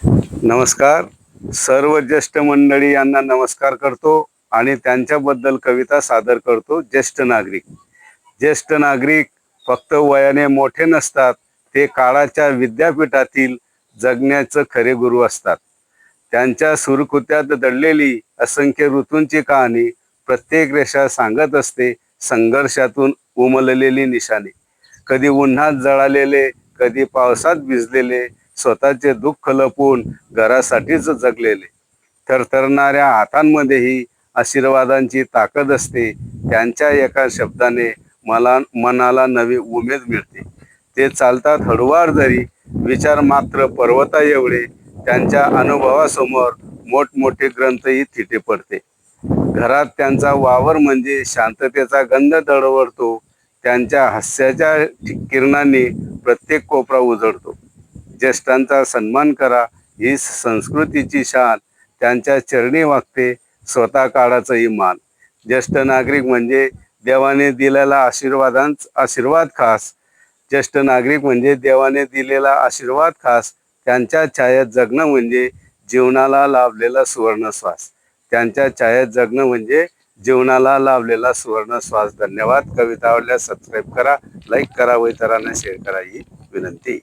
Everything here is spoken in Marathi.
नमस्कार. सर्व ज्येष्ठ मंडळी यांना नमस्कार करतो आणि त्यांच्याबद्दल कविता सादर करतो. ज्येष्ठ नागरिक फक्त वयाने मोठे नसतात, ते काळाच्या विद्यापीठातील जगण्याचं खरे गुरु असतात. त्यांच्या सुरकुत्यात दडलेली असंख्य ऋतूंची कहाणी प्रत्येक रेषा सांगत असते संघर्षातून उमललेली निशाणे. कधी उन्हात जळालेले, कधी पावसात भिजलेले, स्वतःचे दुःख लपवून घरासाठीच जगलेले. थरथरणाऱ्या हातांमध्येही आशीर्वादांची ताकद असते. त्यांच्या एका शब्दाने मनाला नवी उमेद मिळते. ते चालतात हळूवार जरी, विचार मात्र पर्वता एवढे. त्यांच्या अनुभवासमोर मोठमोठे ग्रंथही थिटे पडते. घरात त्यांचा वावर म्हणजे शांततेचा गंध दडवडतो. त्यांच्या हास्याच्या किरणांनी प्रत्येक कोपरा उजळतो. ज्येष्ठांचा सन्मान करा, ही संस्कृतीची शान. त्यांच्या चरणी वागते स्वतः काळाचाही मान. ज्येष्ठ नागरिक म्हणजे देवाने दिलेला आशीर्वाद खास. ज्येष्ठ नागरिक म्हणजे देवाने दिलेला आशीर्वाद खास. त्यांच्या छायेत जगणं म्हणजे जीवनाला लाभलेला सुवर्णश्वास. त्यांच्या छायेत जगणं म्हणजे जीवनाला लाभलेला सुवर्णश्वास. धन्यवाद. कविता आवडल्यास सबस्क्राईब करा, लाईक करा व इतरांना शेअर करा ही विनंती.